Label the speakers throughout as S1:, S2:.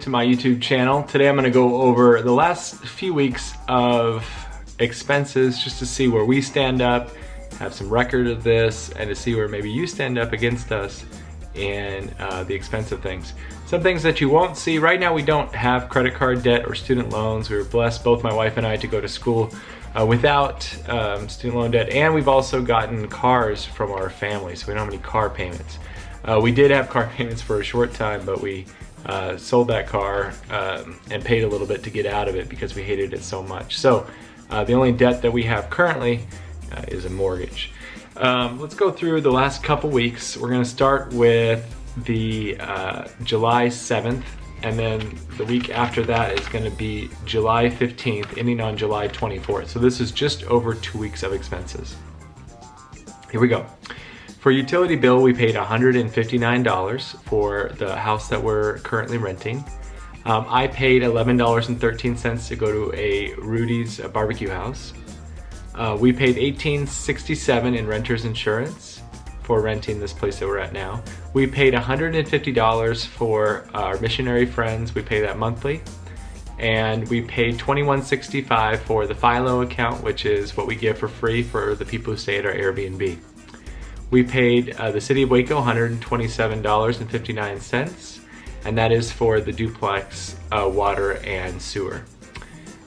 S1: to my YouTube channel. Today I'm going to go over the last few weeks of expenses just to see where we stand up, have some record of this, and to see where maybe you stand up against us in the expensive things. Some things that you won't see. Right now we don't have credit card debt or student loans. We were blessed, both my wife and I, to go to school without student loan debt, and we've also gotten cars from our family, so we don't have any car payments. We did have car payments for a short time, but we sold that car and paid a little bit to get out of it because we hated it so much. So the only debt that we have currently is a mortgage. Let's go through the last couple weeks. We're going to start with the July 7th, and then the week after that is going to be July 15th, ending on July 24th. So this is just over 2 weeks of expenses. Here we go. For utility bill, we paid $159 for the house that we're currently renting. I paid $11.13 to go to a Rudy's barbecue house. We paid $18.67 in renter's insurance for renting this place that we're at now. We paid $150 for our missionary friends. We pay that monthly. And we paid $21.65 for the Philo account, which is what we give for free for the people who stay at our Airbnb. We paid the City of Waco $127.59, and that is for the duplex water and sewer.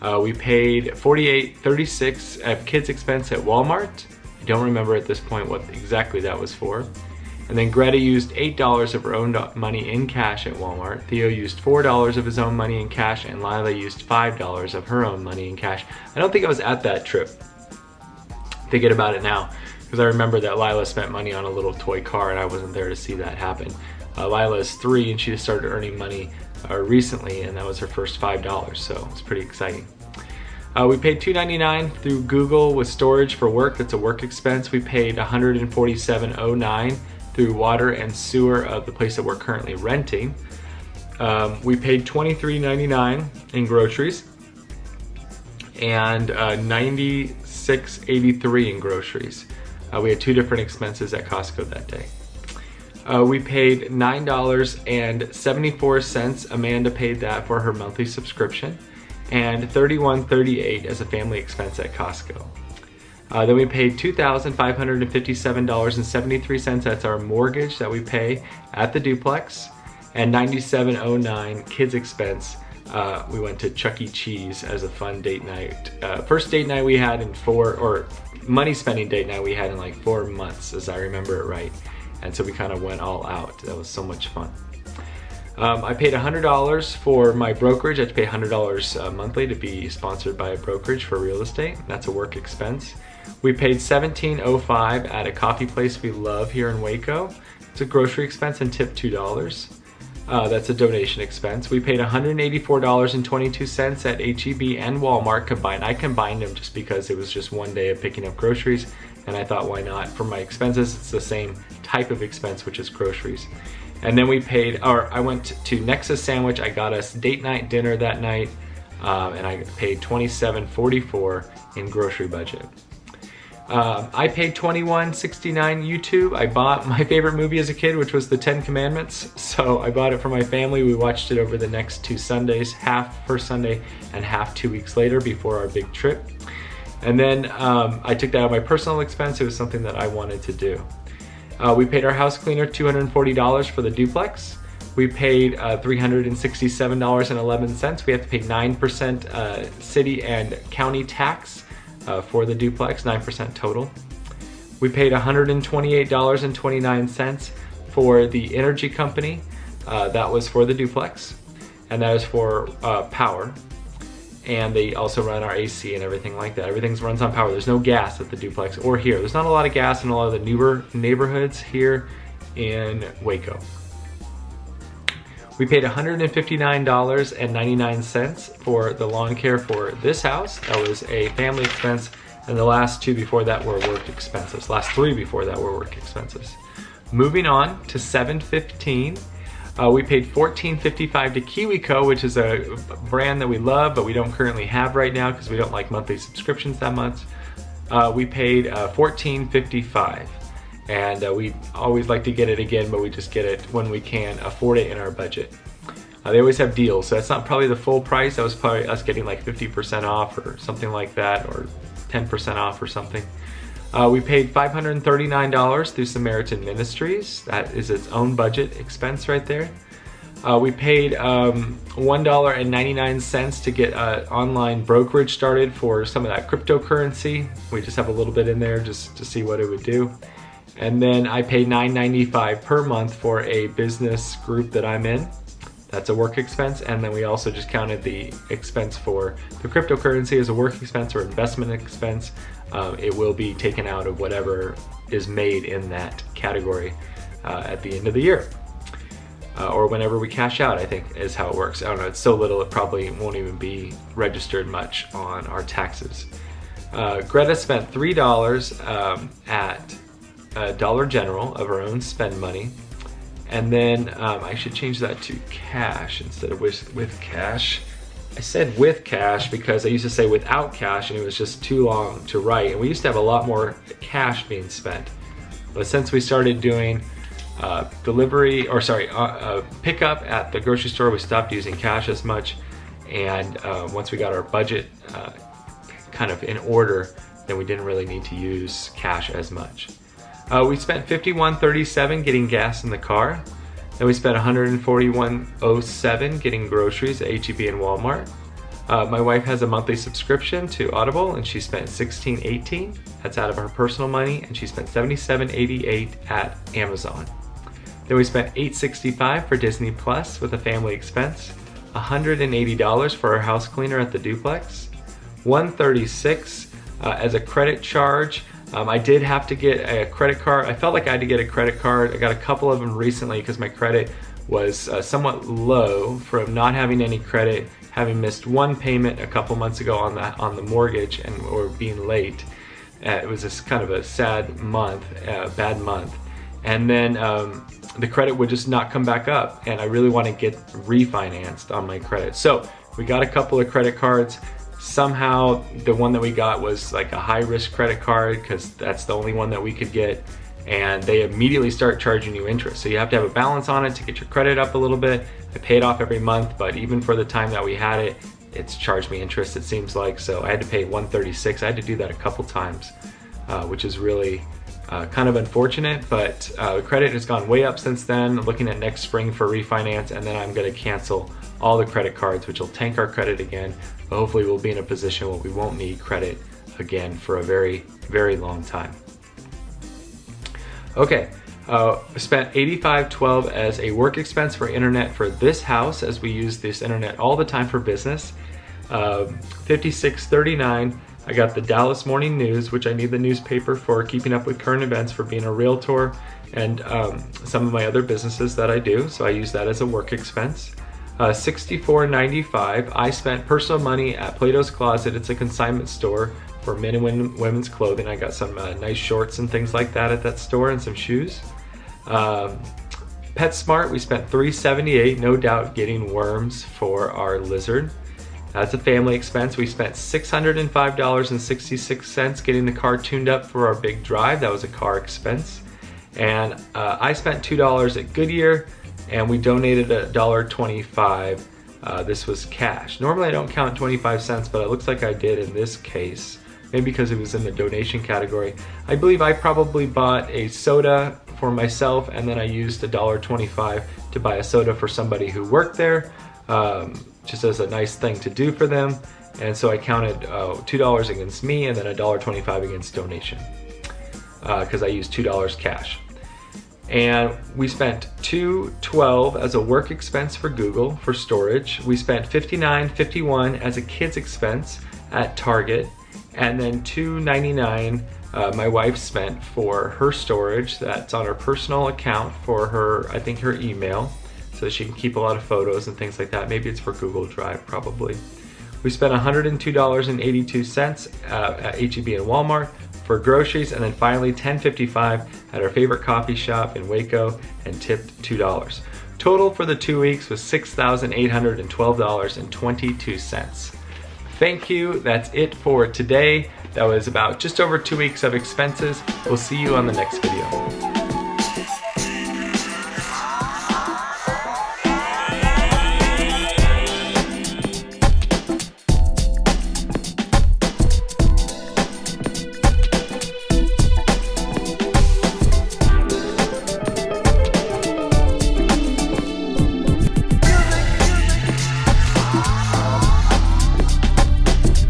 S1: We paid $48.36 of kids' expense at Walmart. I don't remember at this point what exactly that was for. And then Greta used $8 of her own money in cash at Walmart. Theo used $4 of his own money in cash, and Lila used $5 of her own money in cash. I don't think I was at that trip. Thinking about it now, because I remember that Lila spent money on a little toy car and I wasn't there to see that happen. Lila is 3 and she just started earning money recently, and that was her first $5, so it's pretty exciting. We paid $2.99 through Google with storage for work. That's a work expense. We paid $147.09 through water and sewer of the place that we're currently renting. We paid $23.99 in groceries and $96.83 in groceries. We had 2 different expenses at Costco that day. We paid $9.74. Amanda paid that for her monthly subscription, and $31.38 as a family expense at Costco. Then we paid $2,557.73. That's our mortgage that we pay at the duplex, and $97.09 kids expense. We went to Chuck E. Cheese as a fun date night. First date night we had in money spending date night we had in like 4 months, as I remember it right. And so we kind of went all out. That was so much fun. I paid $100 for my brokerage. I had to pay $100 monthly to be sponsored by a brokerage for real estate. That's a work expense. We paid $17.05 at a coffee place we love here in Waco. It's a grocery expense, and tipped $2. That's a donation expense. We paid $184.22 at H-E-B and Walmart combined. I combined them just because it was just one day of picking up groceries, and I thought, why not? For my expenses, it's the same type of expense, which is groceries. And then we paid, I went to Nexus Sandwich. I got us date night dinner that night, and I paid $27.44 in grocery budget. I paid $21.69 YouTube. I bought my favorite movie as a kid, which was The 10 Commandments. So I bought it for my family. We watched it over the next 2 Sundays, half first Sunday and half 2 weeks later before our big trip. And then I took that out of my personal expense. It was something that I wanted to do. We paid our house cleaner $240 for the duplex. We paid $367.11. We have to pay 9% city and county tax for the duplex, 9% total. We paid $128.29 for the energy company. That was for the duplex, and that is for power. And they also run our AC and everything like that. Everything runs on power. There's no gas at the duplex or here. There's not a lot of gas in a lot of the newer neighborhoods here in Waco. We paid $159.99 for the lawn care for this house. That was a family expense, and the last 2 before that were work expenses. Last 3 before that were work expenses. Moving on to 7/15, we paid $14.55 to KiwiCo, which is a brand that we love, but we don't currently have right now because we don't like monthly subscriptions that much. We paid $14.55. And we always like to get it again, but we just get it when we can afford it in our budget. They always have deals, so that's not probably the full price. That was probably us getting like 50% off or something like that, or 10% off or something. We paid $539 through Samaritan Ministries. That is its own budget expense right there. We paid $1.99 to get online brokerage started for some of that cryptocurrency. We just have a little bit in there just to see what it would do. And then I paid $9.95 per month for a business group that I'm in. That's a work expense. And then we also just counted the expense for the cryptocurrency as a work expense or investment expense. It will be taken out of whatever is made in that category at the end of the year. Or whenever we cash out, I think is how it works. I don't know, it's so little it probably won't even be registered much on our taxes. Greta spent $3 at Dollar General of her own spend money. And then I should change that to cash instead of with cash. I said with cash because I used to say without cash and it was just too long to write. And we used to have a lot more cash being spent. But since we started doing pickup at the grocery store, we stopped using cash as much. And once we got our budget kind of in order, then we didn't really need to use cash as much. We spent $51.37 getting gas in the car. Then we spent $141.07 getting groceries at H-E-B and Walmart. My wife has a monthly subscription to Audible and she spent $16.18. That's out of her personal money, and she spent $77.88 at Amazon. Then we spent $8.65 for Disney Plus with a family expense, $180 for our house cleaner at the duplex, $136 as a credit charge. I did have to get a credit card. I felt like I had to get a credit card. I got a couple of them recently because my credit was somewhat low from not having any credit, having missed one payment a couple months ago on the mortgage or being late. It was just kind of a sad month, bad month. And then the credit would just not come back up, and I really want to get refinanced on my credit. So we got a couple of credit cards. Somehow the one that we got was like a high-risk credit card because that's the only one that we could get, and they immediately start charging you interest. So you have to have a balance on it to get your credit up a little bit. I pay it off every month, but even for the time that we had it, it's charged me interest, it seems like. So I had to pay $136. I had to do that a couple times, which is really kind of unfortunate, but the credit has gone way up since then. I'm looking at next spring for refinance, and then I'm going to cancel all the credit cards, which will tank our credit again. But hopefully we'll be in a position where we won't need credit again for a very, very long time. Okay, spent $85.12 as a work expense for internet for this house, as we use this internet all the time for business. $56.39. I got the Dallas Morning News, which I need the newspaper for keeping up with current events, for being a realtor, and some of my other businesses that I do. So I use that as a work expense. $64.95. I spent personal money at Plato's Closet. It's a consignment store for men and women's clothing. I got some nice shorts and things like that at that store, and some shoes. PetSmart, we spent $378, no doubt getting worms for our lizard. That's a family expense. We spent $605.66 getting the car tuned up for our big drive. That was a car expense. And I spent $2 at Goodyear, and we donated $1.25. This was cash. Normally I don't count 25 cents, but it looks like I did in this case. Maybe because it was in the donation category. I believe I probably bought a soda for myself, and then I used $1.25 to buy a soda for somebody who worked there, just as a nice thing to do for them. And so I counted $2 against me, and then $1.25 against donation, because I used $2 cash. And we spent $2.12 as a work expense for Google for storage. We spent $59.51 as a kid's expense at Target, and then $2.99 my wife spent for her storage. That's on her personal account for her, I think, her email, so that she can keep a lot of photos and things like that. Maybe it's for Google Drive, probably. We spent $102.82 at H-E-B and Walmart for groceries, and then finally $10.55 at our favorite coffee shop in Waco, and tipped $2. Total for the 2 weeks was $6,812.22. Thank you, that's it for today. That was about just over 2 weeks of expenses. We'll see you on the next video.